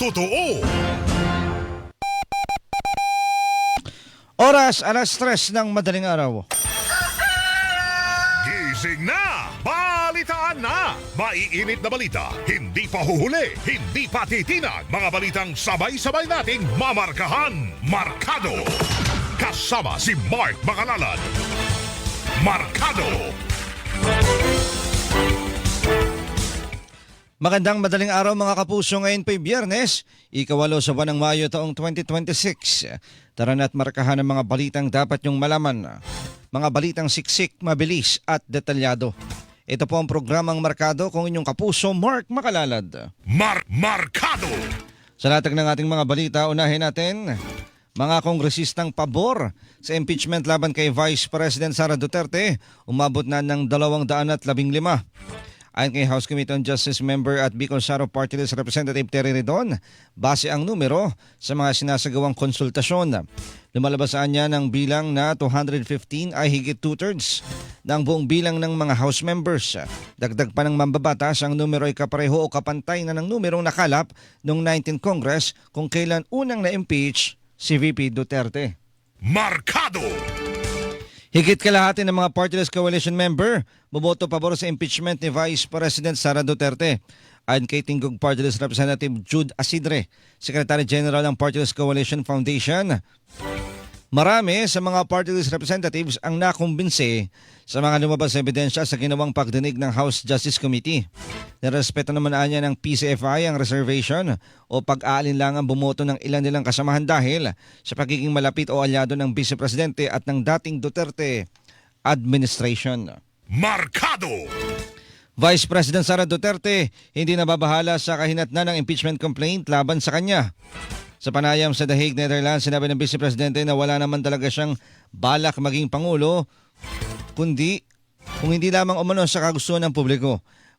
totoo. Oras, alas 3 ng madaling araw. Gising na! Balitaan na! Maiinit na balita, hindi pa huhuli, hindi pa titinag. Mga balitang sabay-sabay nating mamarkahan. Markado! Kasama si Mark Makalalad. Markado! Magandang madaling araw mga kapuso, ngayon po'y Biyernes, ikawalo sa buwan ng Mayo taong 2026. Tara na't markahan ang mga balitang dapat niyong malaman. Mga balitang siksik, mabilis at detalyado. Ito po ang programang Markado kung inyong kapuso, Mark Makalalad. Markado! Sa latag ng ating mga balita, unahin natin mga kongresistang pabor sa impeachment laban kay Vice President Sara Duterte, umabot na ng 215. Ayon kay House Committee on Justice Member at Bicol Saro Party List Representative Terry Redon, base ang numero sa mga sinasagawang konsultasyon. Lumalabas niya ng bilang na 215 ay higit 2/3 ng buong bilang ng mga House members. Dagdag pa ng mambabatas, ang numero ay kapareho o kapantay na ng numerong nakalap noong 19th Congress kung kailan unang na-impeach si VP Duterte. Markado! Higit kalahati ng mga Party List Coalition member bumoto pabor sa impeachment ni Vice President Sara Duterte. Ayon kay Tinggog Party List Representative Jude Asidre, Secretary General ng Party List Coalition Foundation, marami sa mga Party List Representatives ang nakumbinse sa mga lumabas na ebidensya sa ginawang pagdinig ng House Justice Committee. Nirespeto naman niya ng PCFI ang reservation o pag-aalinlangan bumoto ng ilan nilang kasamahan dahil sa pagiging malapit o alyado ng Vice Presidente at ng dating Duterte administration. Markado! Vice President Sara Duterte hindi nababahala sa kahinatnan ng impeachment complaint laban sa kanya. Sa panayam sa The Hague, Netherlands, sinabi ng Vice Presidente na wala naman talaga siyang balak maging Pangulo kung hindi lamang umano sa kagustuhan ng publiko.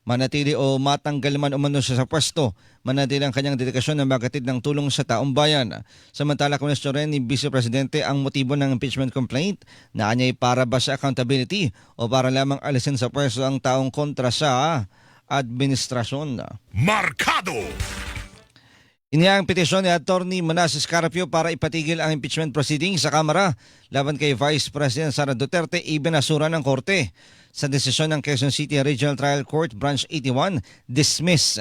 Manatili o matanggal man umano siya sa pwesto, manatili ang kanyang dedikasyon na magatid ng tulong sa taong bayan. Samantala, kunestyon rin ni Vice Presidente ang motibo ng impeachment complaint na anya'y para ba sa accountability o para lamang alisin sa pwesto ang taong kontra sa administrasyon. Markado! Inihang petisyon ni Attorney Manasseh Carapio para ipatigil ang impeachment proceedings sa Kamara laban kay Vice President Sara Duterte, ibinasura ng Korte. Sa desisyon ng Quezon City Regional Trial Court Branch 81, dismiss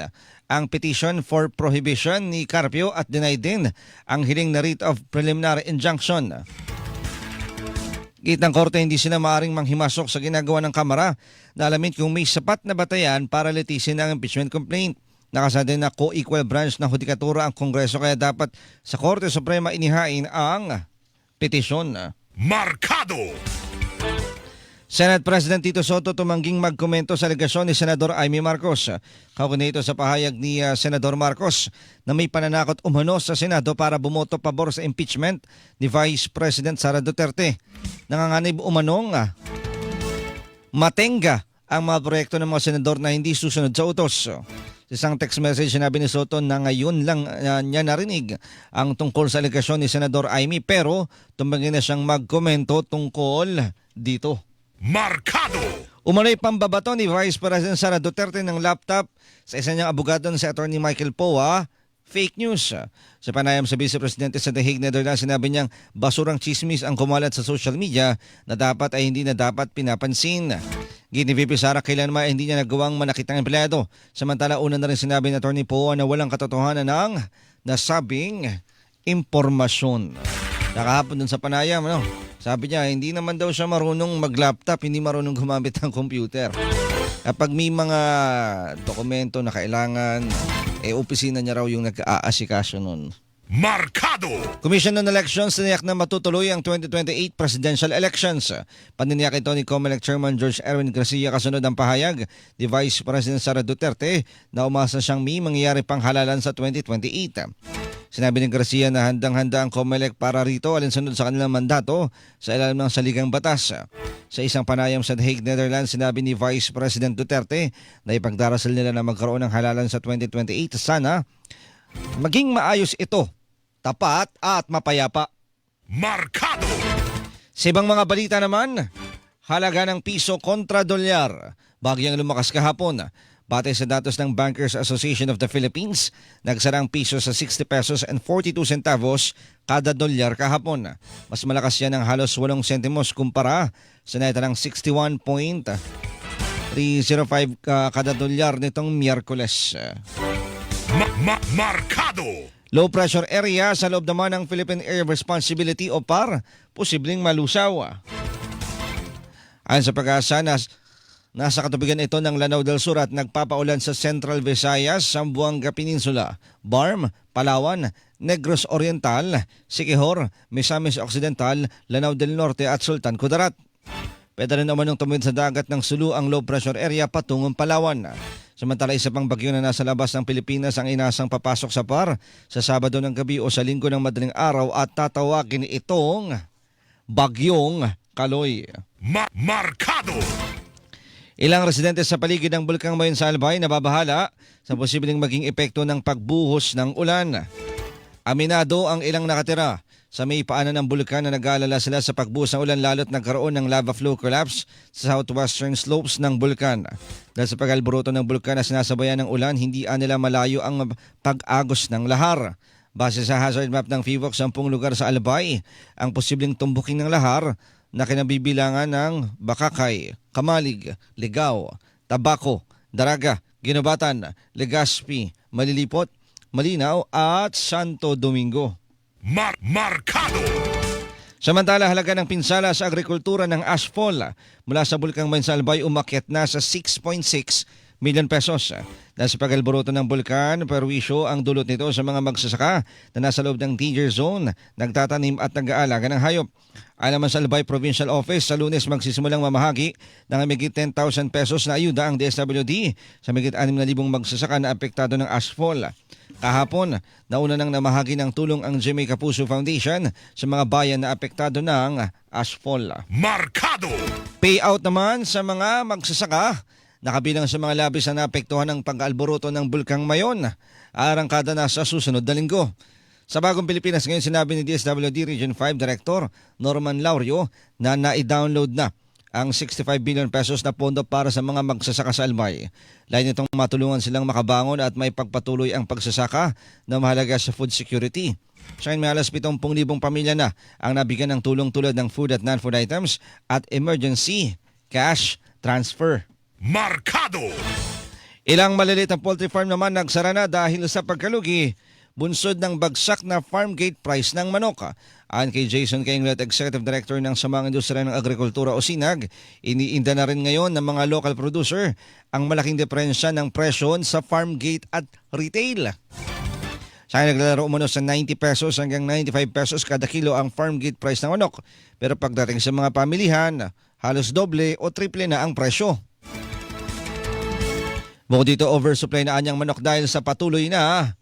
ang petition for prohibition ni Carapio at denied din ang hiling na writ of preliminary injunction. Gitang Korte, hindi sila maaaring manghimasok sa ginagawa ng Kamara na alamin kung may sapat na batayan para litisin ang impeachment complaint. Nakasada na co-equal branch ng hudikatura ang Kongreso kaya dapat sa Korte Suprema inihain ang petisyon. Markado! Senate President Tito Soto tumangging magkomento sa alegasyon ni Senador Amy Marcos. Kaugnay ito sa pahayag ni Senador Marcos na may pananakot umano sa Senado para bumoto pabor sa impeachment ni Vice President Sara Duterte. Nanganganib umanong matenga ang mga proyekto ng mga senador na hindi susunod sa utos. Sa isang text message, sinabi ni Soto na ngayon lang niya narinig ang tungkol sa alegasyon ni Senador Amy pero tumangin na siyang magkomento tungkol dito. Markado! Umano'y pambabato ni Vice President Sara Duterte ng laptop sa isa niyang abogado na si Attorney Michael Poa. Fake news. Sa panayam sa Vice Presidente sa The Hague, Netherlands, sinabi niyang basurang chismis ang kumalat sa social media na dapat ay hindi na dapat pinapansin. Gini VP Sara, kailanman hindi niya nagawang manakit ang empleyado. Samantala, una na rin sinabi ni Attorney Poa na walang katotohanan ng nasabing impormasyon. Nakahapon dun sa panayam, sabi niya, hindi naman daw siya marunong mag-laptop, hindi marunong gumamit ng computer. Kapag may mga dokumento na kailangan, opisina niya raw yung nag-aasikaso nun. Markado! Commission on Elections tiniyak na matutuloy ang 2028 presidential elections. Paniniyak ito ni COMELEC Chairman George Erwin Garcia kasunod ang pahayag ni Vice President Sara Duterte na umasa siyang may mangyayari pang halalan sa 2028. Sinabi ni Garcia na handang-handa ang COMELEC para rito alinsunod sa kanilang mandato sa ilalim ng saligang batas. Sa isang panayam sa The Hague, Netherlands, sinabi ni Vice President Duterte na ipagdarasal nila na magkaroon ng halalan sa 2028. Sana maging maayos ito, tapat at mapayapa. Markado! Sa ibang mga balita naman, halaga ng piso kontra dolyar bagyang lumakas kahapon. Batay sa datos ng Bankers Association of the Philippines, nagsara ang piso sa 60 pesos and 42 centavos kada dolyar kahapon. Mas malakas yan ng halos 8 sentimos kumpara sa naitang 61.305 kada dolyar nitong Miyerkules. Markado! Low pressure area sa loob naman ng Philippine Air Responsibility o PAR, posibleng malusaw. Ayon sa Pag-asa, nasa katubigan ito ng Lanao del Sur at nagpapaulan sa Central Visayas, Zamboanga Peninsula, Barm, Palawan, Negros Oriental, Siquijor, Misamis Occidental, Lanao del Norte at Sultan Kudarat. Pwede rin naman yung tumawid sa dagat ng Sulu ang low pressure area patungong Palawan. Samantala, isa pang bagyo na nasa labas ng Pilipinas ang inasang papasok sa PAR sa Sabado ng gabi o sa Linggo ng madaling araw at tatawagin itong Bagyong Kaloy. Markado! Ilang residente sa paligid ng Bulkang Mayon sa Albay nababahala sa posibleng maging epekto ng pagbuhos ng ulan. Aminado ang ilang nakatira sa may paanan ng bulkan na nag-aalala sila sa pagbuhos ng ulan lalo't nagkaroon ng lava flow collapse sa southwestern slopes ng bulkan. Dahil sa pag-alboroto ng bulkan na sinasabayan ng ulan, hindi nila malayo ang pag-agos ng lahar. Base sa hazard map ng FIVOC, 10 lugar sa Albay ang posibleng tumbuking ng lahar na kinabibilangan ng Bakakay, Kamalig, Ligao, Tabaco, Daraga, Ginobatan, Legazpi, Malilipot, Malinaw at Santo Domingo. Markado! Samantala, halaga ng pinsala sa agrikultura ng asphalt mula sa Bulkang Mayon sa Albay umakyat na sa 6.6 milyon pesos. Dahil sa pag-alboroto ng bulkan, perwisyo ang dulot nito sa mga magsasaka na nasa loob ng danger zone, nagtatanim at nag-aalaga ng hayop. Ayon naman sa Albay Provincial Office, sa Lunes magsisimulang mamahagi ng higit 10,000 pesos na ayuda ang DSWD sa higit 6,000 magsasaka na apektado ng asphalt. Kahapon, nauna nang namahagi ng tulong ang Jimmy Kapuso Foundation sa mga bayan na apektado ng asphalt. Markado! Payout naman sa mga magsasaka, nakabilang sa mga labis na naapektuhan ng pag-alboroto ng Bulkang Mayon, arangkada na sa susunod na linggo. Sa Bagong Pilipinas ngayon, sinabi ni DSWD Region 5 Director Norman Laurio na nai-download na ang 65 billion pesos na pondo para sa mga magsasaka sa Albay. Lain nitong matulungan silang makabangon at may pagpatuloy ang pagsasaka na mahalaga sa food security. Sa may halos 70,000 pamilya na ang nabigyan ng tulong tulad ng food at non-food items at emergency cash transfer. Markado! Ilang maliliit na poultry farm naman nagsara na dahil sa pagkalugi, bunsod ng bagsak na farm gate price ng manok. Ayon kay Jason Kainglet, Executive Director ng Samang Industriya ng Agrikultura o SINAG, iniinda na rin ngayon ng mga local producer ang malaking diferensya ng presyo sa farm gate at retail. Sa naglalaro umano sa 90 pesos hanggang 95 pesos kada kilo ang farm gate price ng manok. Pero pagdating sa mga pamilihan, halos doble o triple na ang presyo. Bukod dito, oversupply na anyang manok dahil sa patuloy na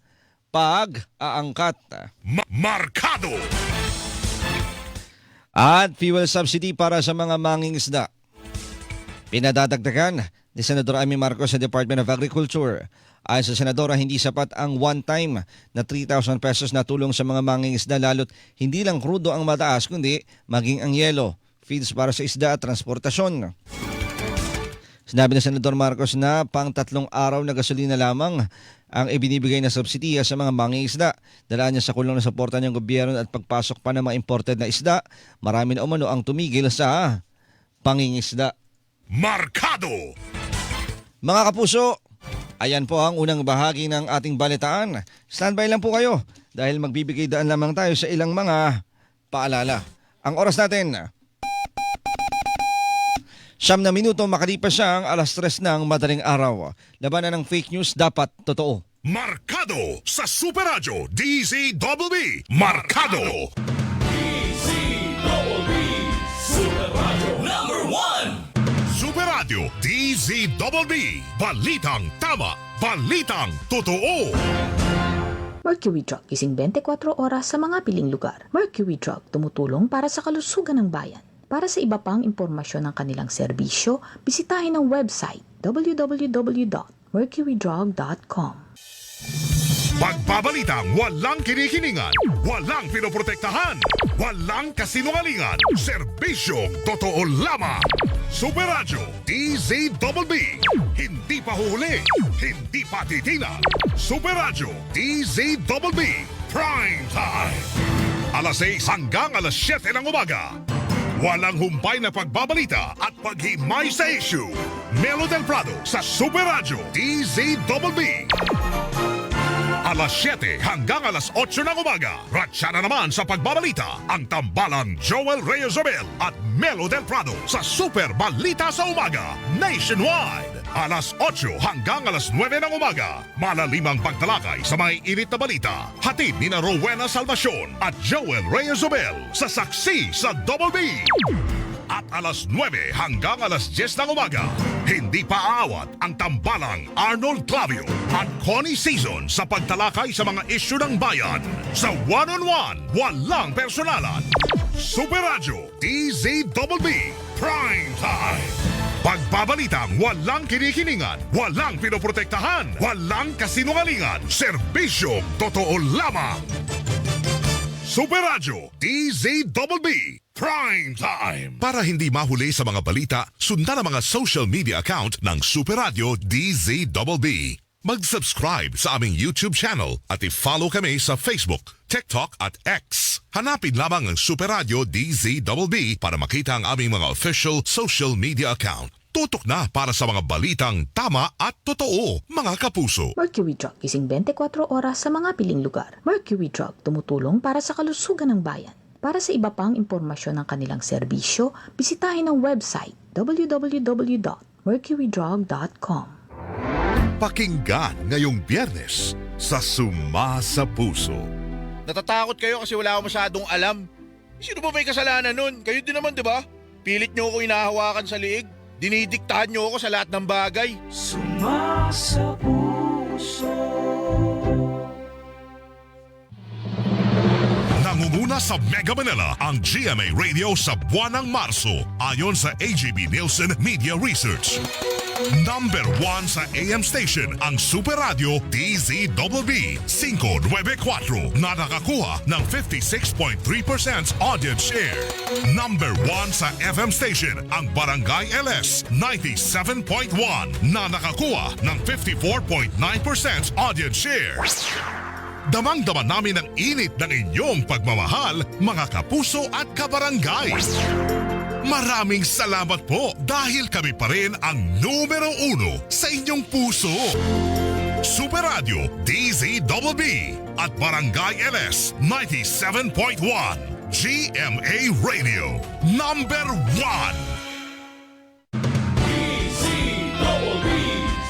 pag-aangkat. Markado! At fuel subsidy para sa mga mangingisda. Pinadadagdagan ni Senador Amy Marcos sa Department of Agriculture. Ayon sa Senadora, hindi sapat ang one-time na 3,000 pesos na tulong sa mga mangingisda lalo't hindi lang krudo ang mataas kundi maging ang yelo, feeds para sa isda at transportasyon. Sinabi ng Senador Marcos na pang 3 araw na gasolina lamang ang ibinibigay na subsidiya sa mga mangingisda. Dalaan niya sa kulong na suporta ng gobyerno at pagpasok pa ng mga imported na isda. Marami na umano ang tumigil sa pangingisda. Markado! Mga kapuso, ayan po ang unang bahagi ng ating balitaan. Standby lang po kayo dahil magbibigay daan lamang tayo sa ilang mga paalala. Ang oras natin, 9 na minuto makalipas siya ang 3:00 ng madaling araw. Labanan ng fake news dapat totoo. Markado sa Super Radio DZBB. Markado! DZBB Super Radio #1. Super Radio DZBB. Balitang tama, balitang totoo. Mercury Drug, gising 24 oras sa mga piling lugar. Mercury Drug, tumutulong para sa kalusugan ng bayan. Para sa iba pang impormasyon ng kanilang serbisyo, bisitahin ang website www.mercurydrug.com. Pagbabalitang walang kinikilingan, walang pinoprotektahan, walang kasinungalingan, serbisyong totoo lamang. Super Radyo DZBB. Hindi pa huhuli, hindi pa titinag. Super Radyo DZBB. Prime Time. Alas 6 hanggang alas 7 ng umaga. Walang humpay na pagbabalita at paghimay sa issue. Melo del Prado sa Super Radyo DZBB. Alas 7 hanggang alas 8 ng umaga. Ratsyana naman sa pagbabalita ang tambalang Joel Reyes-Abel at Melo del Prado sa Super Balita sa Umaga Nationwide. Alas 8 hanggang alas 9 ng umaga. Malalimang pagtalakay sa may init na balita. Hatid ni na Rowena Salvacion at Joel Reyes-Abel sa Saksi sa Double B. At alas 9 hanggang alas 10 ng umaga, hindi pa aawat ang tambalang Arnold Clavio at Connie Season sa pagtalakay sa mga isyu ng bayan. Sa one-on-one, walang personalan. Super Radyo DZBB Prime Time. Pagbabalitang walang kinikiningan, walang pinoprotektahan, walang kasinungalingan, serbisyong totoo lamang. Super Radyo DZBB Prime Time. Para hindi mahuli sa mga balita, sundan ang mga social media account ng Super Radyo DZBB. Mag-subscribe sa aming YouTube channel at i-follow kami sa Facebook, TikTok at X. Hanapin lamang ang Super Radyo DZBB para makita ang aming mga official social media account. Tutok na para sa mga balitang tama at totoo, mga kapuso. Mercury Drug, gising 24 oras sa mga piling lugar. Mercury Drug, tumutulong para sa kalusugan ng bayan. Para sa iba pang impormasyon ng kanilang serbisyo, bisitahin ang website www.mercurydrug.com. Pakinggan ngayong Biyernes sa Suma sa Puso. Natatakot kayo kasi wala akong masyadong alam. Sino ba may kasalanan nun? Kayo din naman, di ba? Pilit nyo ako inahawakan sa liig. Dinidiktahan nyo ako sa lahat ng bagay. Nangunguna sa Mega Manila ang GMA Radio sa buwan ng Marso ayon sa AGB Nielsen Media Research. Number 1 sa AM station ang Super Radio DZBB 594 na nakakuha ng 56.3% audience share. Number 1 sa FM station ang Barangay LS 97.1 na nakakuha ng 54.9% audience share. Damang-daman namin ang init ng inyong pagmamahal, mga kapuso at kabarangay. Maraming salamat po dahil kami pa rin ang numero 1 sa inyong puso. Super Radio DZBB at Barangay LS 97.1 GMA Radio number 1. DZBB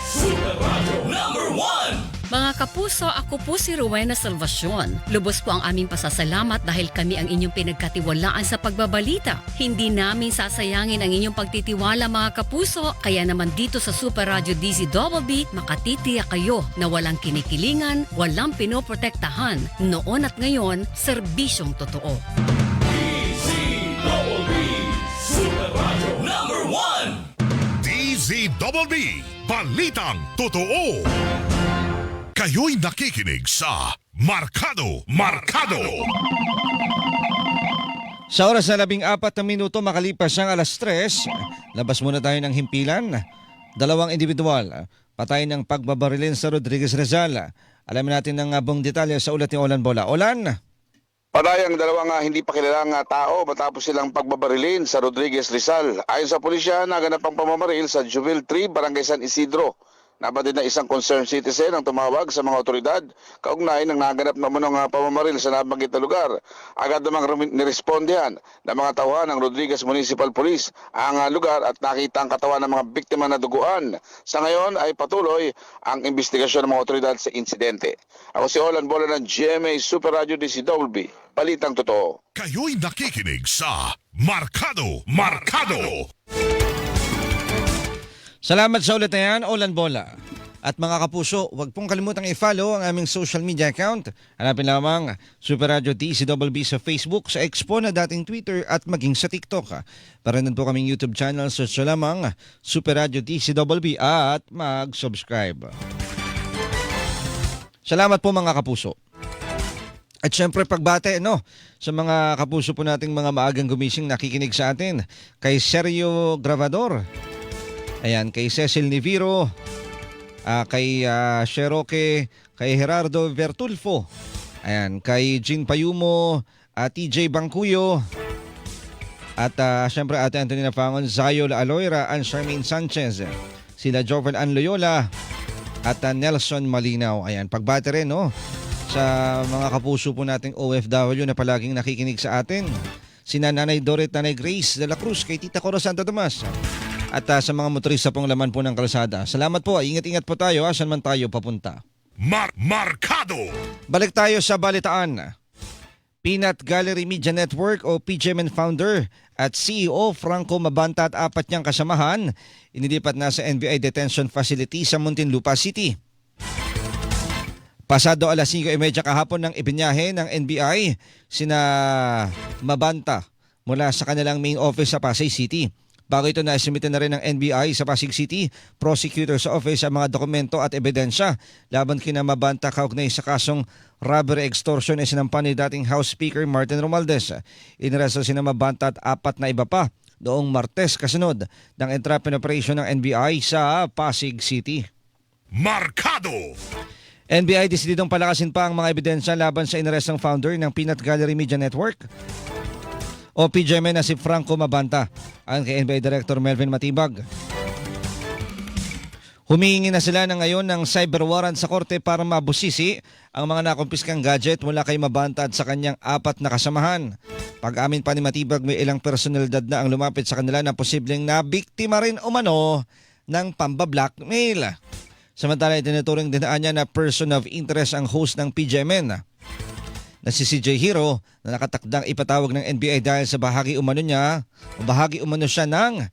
Super Radio number 1. Mga kapuso, ako po si Rowena Salvacion. Lubos po ang aming pasasalamat dahil kami ang inyong pinagkatiwalaan sa pagbabalita. Hindi namin sasayangin ang inyong pagtitiwala mga kapuso, kaya naman dito sa Super Radio DZBB, makatitiyak kayo na walang kinikilingan, walang pinoprotektahan. Noon at ngayon, serbisyong totoo. DZBB Super Radio number 1. DZBB Balitang Totoo. Kayo'y nakikinig sa Markado. Sa oras na 14 na minuto makalipas ang alas 3, labas muna tayo ng himpilan. Dalawang individual, patay ng pagbabarilin sa Rodriguez Rizal. Alamin natin ang buong detalye sa ulat ni Olan Bola. Olan! Patay ang dalawang hindi pa kilalang tao matapos silang pagbabarilin sa Rodriguez Rizal. Ayon sa pulisya, naganap ang pamamaril sa Juvil 3, Barangay San Isidro. Nabatid na isang concerned citizen ang tumawag sa mga otoridad kaugnay ng naganap na munong pamamaril sa nabanggit na lugar. Agad namang nirespondihan ng mga tauhan ng Rodriguez Municipal Police ang lugar at nakita ang katawan ng mga biktima na duguan. Sa ngayon ay patuloy ang investigasyon ng mga otoridad sa insidente. Ako si Olan Bola ng GMA Super Radio DZBB. Balitang totoo. Kayo'y nakikinig sa Markado. Salamat sa ulit na yan, Olan Bola. At mga kapuso, huwag pong kalimutang i-follow ang aming social media account. Hanapin lamang Super Radio DZBB sa Facebook, sa Expo na dating Twitter at maging sa TikTok. Para nun po kaming YouTube channel, search lamang Super Radio DZBB at mag-subscribe. Salamat po mga kapuso. At syempre pagbate sa mga kapuso po nating mga maagang gumising nakikinig sa atin. Kay Sergio Gravador, ayan, kay Cecil Niviro, kay Sheroke, kay Gerardo Bertulfo, ayan, kay Jean Payumo, TJ Bangkuyo, at syempre Ate Antonina Fangon, Zayol Aloyra, Ann Charmaine Sanchez, sila Jovel Ann Loyola, at Nelson Malinaw. Ayan, pagbate rin sa mga kapuso po nating OFW na palaging nakikinig sa atin. Sina Nanay Doret, Nanay Grace de la Cruz, kay Tita Cora Santo Tomas. At sa mga motorista pong laman po ng kalsada. Salamat po. Ingat-ingat po tayo saan man tayo papunta. Markado. Balik tayo sa balitaan. Peanut Gallery Media Network o PGMN founder at CEO Franco Mabanta at 4 niyang kasamahan inilipat na sa NBI Detention Facility sa Muntinlupa City. Pasado alas 5:30 kahapon ng ibinyahe ng NBI sina Mabanta mula sa kanilang main office sa Pasay City. Bago ito na-submit na rin ng NBI sa Pasig City Prosecutor's Office ang mga dokumento at ebidensya laban kina Mabanta kaugnay sa kasong robbery extortion na sinampan ni dating House Speaker Martin Romualdez. Inaresto sina Mabanta at 4 na iba pa noong Martes kasunod ng entrapment operation ng NBI sa Pasig City. Markado. NBI desididong palakasin pa ang mga ebidensya laban sa inarestong founder ng Peanut Gallery Media Network o PGMN na si Franco Mabanta, ayon kay NBI Director Melvin Matibag. Humihingi na sila ngayon ng cyber warrant sa korte para mabusisi ang mga nakumpiskang gadget mula kay Mabanta at sa kanyang 4 na kasamahan. Pag-amin pa ni Matibag, may ilang personalidad na ang lumapit sa kanila na posibleng nabiktima rin umano ng pamba-blackmail. Samantala, itinuturing dinaan niya na person of interest ang host ng PGMN na si CJ Hero na nakatakdang ipatawag ng NBI dahil sa bahagi umano siya ng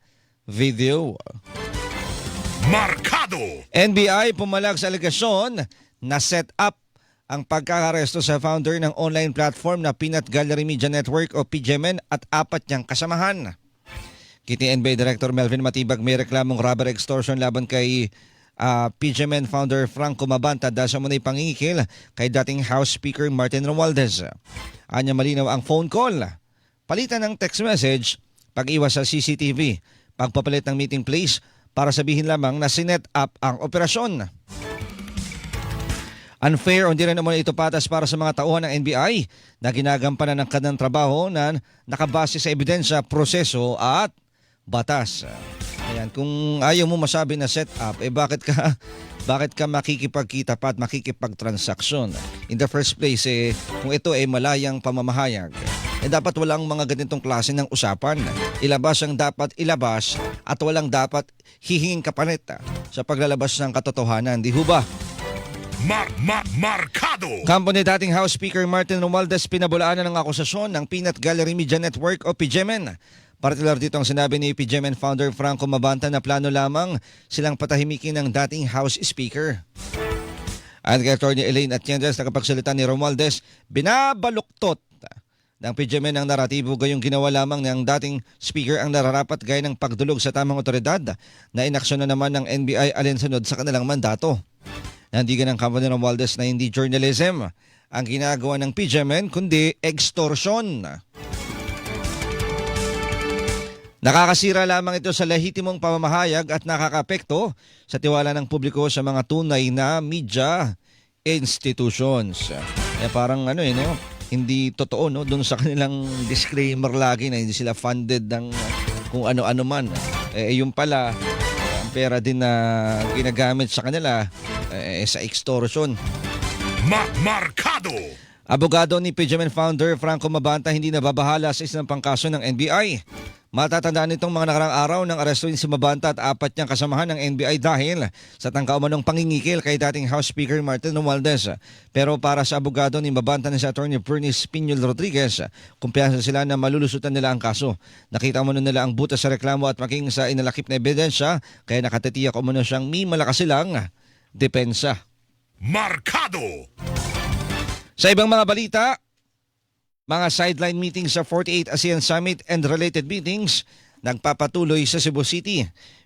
video. Markado. NBI pumalag sa alegasyon na set up ang pagkakaresto sa founder ng online platform na Peanut Gallery Media Network o PGMN at 4 niyang kasamahan. Kiti NBI Director Melvin Matibag, may reklamong robbery extortion laban kay PGMN founder Franco Mabanta dahil sa muna'y pangingikil kay dating House Speaker Martin Romualdez. Anya malinaw ang phone call, palitan ng text message, pag-iwas sa CCTV, pagpapalit ng meeting place para sabihin lamang na sinet up ang operasyon. Unfair o hindi rin naman ito patas para sa mga tauhan ng NBI na ginagampanan ng kanilang trabaho na nakabase sa ebidensya, proseso at batas. Ayan, kung ayaw mo masabi na set up, bakit ka makikipagkita pa at makikipagtransaksyon? In the first place, kung ito ay malayang pamamahayag, dapat walang mga ganitong klase ng usapan. Ilabas ang dapat ilabas at walang dapat hihinging kapalit sa paglalabas ng katotohanan. Di ho ba? Markado. Kampo ni dating House Speaker Martin Romualdez pinabulaanan ng akusasyon ng Peanut Gallery Media Network o PGMN. Partikular dito ang sinabi ni PGMN founder Franco Mabanta na plano lamang silang patahimikin ng dating House Speaker. Ayon kay Atty. Elaine Atiendes, nakapagsalita ni Romualdez, binabaluktot ng PGMN ang naratibo gayong ginawa lamang ng dating Speaker ang nararapat gaya ng pagdulog sa tamang otoridad na inaksyon na naman ng NBI alinsunod sa kanilang mandato. Nandigan ng kampo ni Romualdez na hindi journalism ang ginagawa ng PGMN kundi extortion. Nakakasira lamang ito sa lehitimong pamamahayag at nakakapekto sa tiwala ng publiko sa mga tunay na media institutions. Parang hindi totoo doon sa kanilang disclaimer lagi na hindi sila funded ng kung ano-ano man. Yung pala, ang pera din na ginagamit sa kanila sa extortion. Markado. Abogado ni PGMN founder Franco Mabanta hindi nababahala sa isang pangkaso ng NBI. Matatandaan nitong mga nakarang araw ng arestuin si Mabanta at 4 niyang kasamahan ng NBI dahil sa tangka-umanong pangingikil kay dating House Speaker Martin Romualdez. Pero para sa abogado ni Mabanta na si Atty. Bernice Piñol Rodriguez, kumpiyansa sila na malulusutan nila ang kaso. Nakita mo nila ang butas sa reklamo at maging sa inalakip na ebidensya kaya nakatitiyak umano siyang may malakas silang depensa. Markado. Sa ibang mga balita, mga sideline meetings sa 48 ASEAN Summit and related meetings nagpapatuloy sa Cebu City.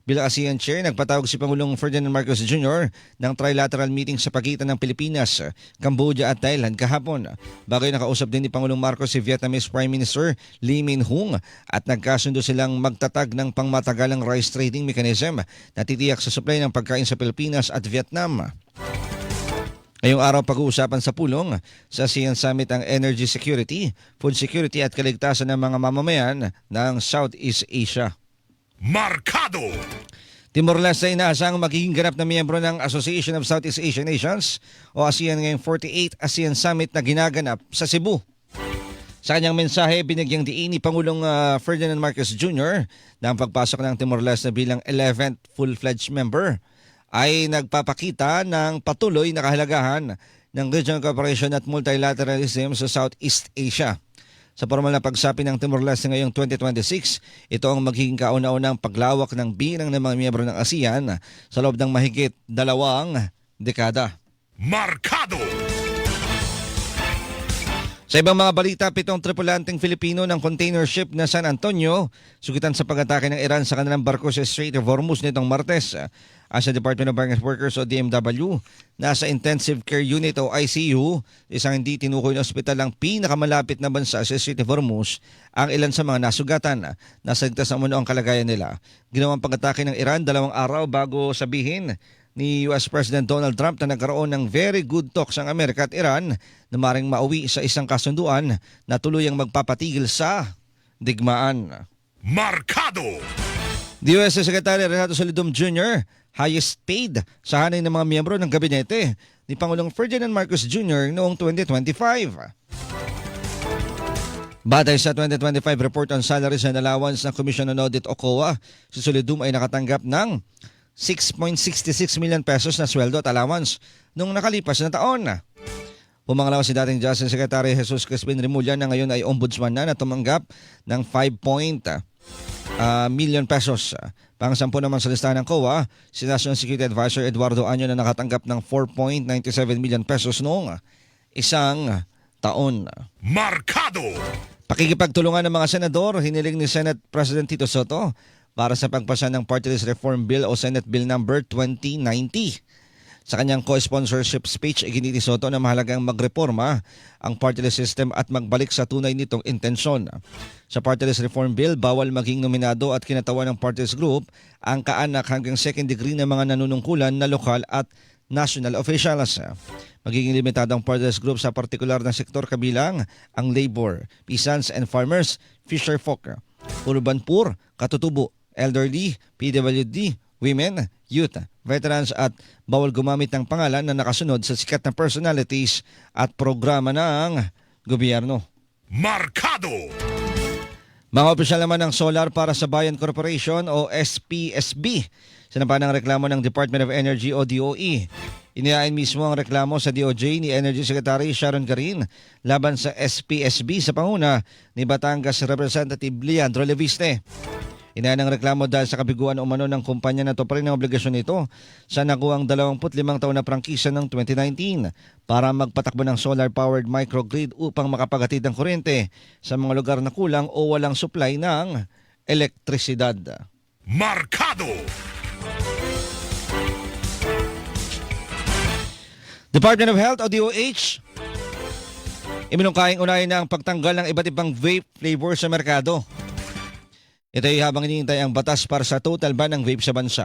Bilang ASEAN Chair, nagpatawag si Pangulong Ferdinand Marcos Jr. ng trilateral meeting sa pagitan ng Pilipinas, Cambodia at Thailand kahapon. Bagay nakausap din ni Pangulong Marcos si Vietnamese Prime Minister Lee Min-hung at nagkasundo silang magtatag ng pangmatagalang rice trading mechanism na titiyak sa supply ng pagkain sa Pilipinas at Vietnam. Ngayong araw pag-uusapan sa pulong sa ASEAN Summit ang energy security, food security at kaligtasan ng mga mamamayan ng Southeast Asia. Markado! Timor-Leste ay inaasang magiging ganap na miyembro ng Association of Southeast Asian Nations o ASEAN ngayong 48th ASEAN Summit na ginaganap sa Cebu. Sa kanyang mensahe, binigyang diin ni Pangulong Ferdinand Marcos Jr. na ang pagpasok ng Timor-Leste bilang 11th full-fledged member ay nagpapakita ng patuloy na kahalagahan ng regional cooperation at multilateralism sa Southeast Asia. Sa formal na pagsapi ng Timor-Leste ngayong 2026, ito ang magiging kauna-unang paglawak ng bilang ng mga miyembro ng ASEAN sa loob ng mahigit 2 dekada. Markado! Sa ibang mga balita, 7 tripulanteng Filipino ng container ship na San Antonio sugitan sa pag-atake ng Iran sa kanilang barko sa Strait of Hormuz nitong Martes. Sa Department of Migrant Workers o DMW, nasa Intensive Care Unit o ICU, isang hindi tinukoy na ospital ang pinakamalapit na bansa sa Strait of Hormuz, ang ilan sa mga nasugatan. Nasa ligtas na umano ang kalagayan nila. Ginawang pag-atake ng Iran 2 araw bago sabihin ni US President Donald Trump na nagkaroon ng very good talks ang Amerika at Iran na maring mauwi sa isang kasunduan na tuluyang magpapatigil sa digmaan. Markado! The US Secretary Renato Solidum Jr. highest paid sa hanay ng mga miyembro ng gabinete ni Pangulong Ferdinand Marcos Jr. noong 2025. Batay sa 2025 Report on Salaries and Allowance ng Commission on Audit o COA, si Solidum ay nakatanggap ng 6.66 million pesos na sweldo at allowance noong nakalipas na taon. Pumangalaw si dating Justice Secretary Jesus Crispin Remulla na ngayon ay ombudsman na tumanggap ng 5 million pesos. Pang-10 naman sa listahan ng COA, si National Security Advisor Eduardo Año na nakatanggap ng 4.97 million pesos noong isang taon. Markado! Pakikipagtulungan ng mga senador, hiniling ni Senate President Tito Soto para sa pagpasa ng Party List Reform Bill o Senate Bill number 2090. Sa kanyang co-sponsorship speech, iginiti Soto na mahalagang magreforma ang party list system at magbalik sa tunay nitong intensyon. Sa party list reform bill, bawal maging nominado at kinatawan ng party list group ang kaanak hanggang second degree ng mga nanunungkulan na lokal at national officials. Magiging limitado ang party list group sa partikular na sektor kabilang ang labor, peasants and farmers, fisherfolk, urban poor, katutubo, elderly, PWD, women, youth, veterans at bawal gumamit ng pangalan na nakasunod sa sikat na personalities at programa ng gobyerno. Markado! Mga opisyal naman ng Solar para sa Bayan Corporation o SPSB, sinampa ng reklamo ng Department of Energy o DOE. Inihain mismo ang reklamo sa DOJ ni Energy Secretary Sharon Garin laban sa SPSB sa panguna ni Batangas Representative Leandro Leviste. Inayan ang reklamo dahil sa kabiguan umano ng kumpanya na to pa rin ang obligasyon nito sa nakuhang 25 taon na prangkisa ng 2019 para magpatakbo ng solar-powered microgrid upang makapaghatid ng kuryente sa mga lugar na kulang o walang supply ng elektrisidad. Markado! Department of Health o DOH, iminungkahing unahin na ang pagtanggal ng iba't ibang vape flavor sa merkado. Ito ay habang hinihintay ang batas para sa total ban ng vape sa bansa.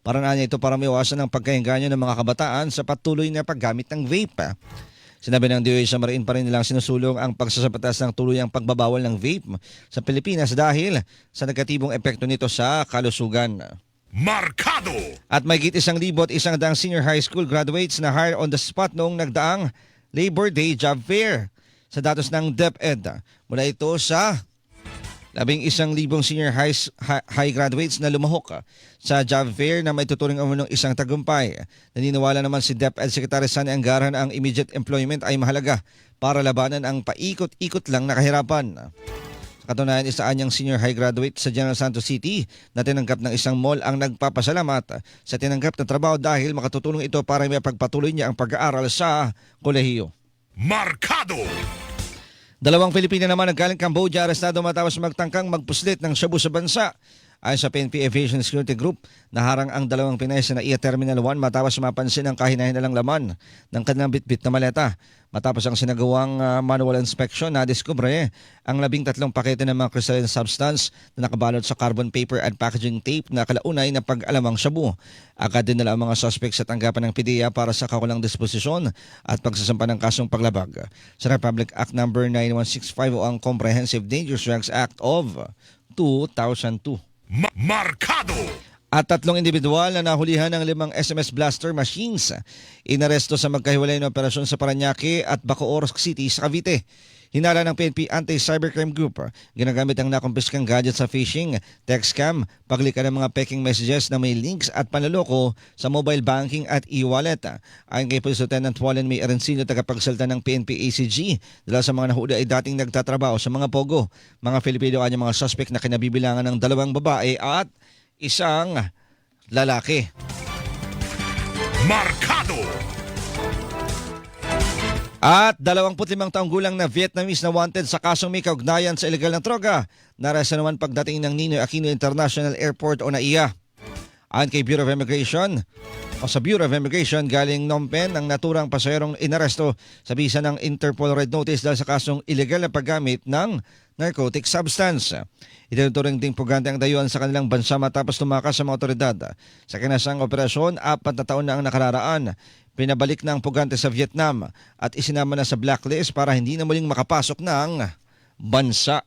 Para na ito para maiwasan ang pagkainganyo ng mga kabataan sa patuloy na paggamit ng vape. Sinabi ng DOH sa mariin pa rin nilang sinusulong ang pagsasabatas ng tuluyang pagbabawal ng vape sa Pilipinas dahil sa negatibong epekto nito sa kalusugan. Markado! At may git 1,100 senior high school graduates na hire on the spot noong nagdaang Labor Day Job Fair. Sa datos ng DepEd, mula ito sa 11,000 senior high graduates na lumahok sa job fair na may tuturing umunong isang tagumpay. Naniniwala naman si DepEd Secretary Sani Anggaran ang immediate employment ay mahalaga para labanan ang paikot-ikot lang na kahirapan. Sa katunayan, isa anyang senior high graduate sa General Santos City na tinanggap ng isang mall ang nagpapasalamat sa tinanggap na trabaho dahil makatutulong ito para may pagpatuloy niya ang pag-aaral sa kolehiyo. Markado! 2 Pilipino naman naggaling Cambodia arestado matapos magtangkang magpuslit ng shabu sa bansa. Ayon sa PNP Aviation Security Group, naharang ang dalawang Pinay sa NAIA Terminal 1 matapos mapansin ang kahinahiнаlang laman ng kanilang bitbit na maleta. Matapos ang sinagawang manual inspection, nadiskubre ang 13 pakete ng mga crystalline substance na nakabalot sa carbon paper and packaging tape na kalaunay na pag-alamang shabu. Agad din nila ang mga suspects sa tanggapan ng PDEA para sa kakulang disposisyon at pagsasampa ng kasong paglabag sa Republic Act No. 9165 o ang Comprehensive Dangerous Drugs Act of 2002. Markado! At 3 individual na nahulihan ng 5 SMS blaster machines. Inaresto sa magkahiwalay na operasyon sa Parañaque at Bacoor City sa Cavite. Hinala ng PNP Anti-Cybercrime Group. Ginagamit ang nakumpiskang gadget sa phishing, text scam, paglika ng mga peking messages na may links at panloloko sa mobile banking at e-wallet. Ayon kay Police Lieutenant Wallen May Arencillo, tagapagsalita ng PNP ACG, dala sa mga nahuli ay dating nagtatrabaho sa mga pogo. Mga Filipino ay mga suspect na kinabibilangan ng 2 babae at 1 lalaki. Markado! At 25 taong gulang na Vietnamese na wanted sa kasong may kaugnayan sa ilegal na droga. Naresa naman pagdating ng Ninoy Aquino International Airport o NAIA. Ayon kay Bureau of Immigration, sa Bureau of Immigration, galing Phnom Penh ang naturang pasahero inaresto sa bisa ng Interpol Red Notice dahil sa kasong ilegal na paggamit ng narcotic substance. Itinuturing ding pugante ang dayuhan sa kanilang bansa matapos tumakas sa mga otoridad. Sa kinasang operasyon, 4 na taon na ang nakararaan. Pinabalik na ang pugante sa Vietnam at isinama na sa blacklist para hindi na muling makapasok ng bansa.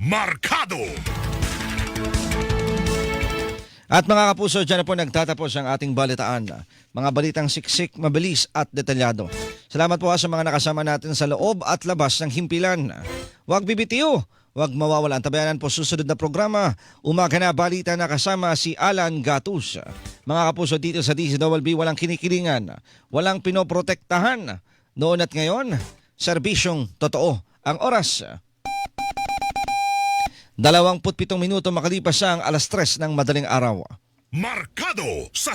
Markado! At mga kapuso, dyan na po nagtatapos ang ating balitaan. Mga balitang siksik, mabilis at detalyado. Salamat po sa mga nakasama natin sa loob at labas ng himpilan. Huwag bibitiyo, huwag mawawala. Tabayanan po susunod na programa. Umaga na balita na kasama si Alan Gatus. Mga kapuso, dito sa DZWB, walang kinikilingan, walang pinoprotektahan. Noon at ngayon, serbisyong totoo. Ang oras, 27 minuto makalipas ang 3:00 ng madaling araw. Markado sa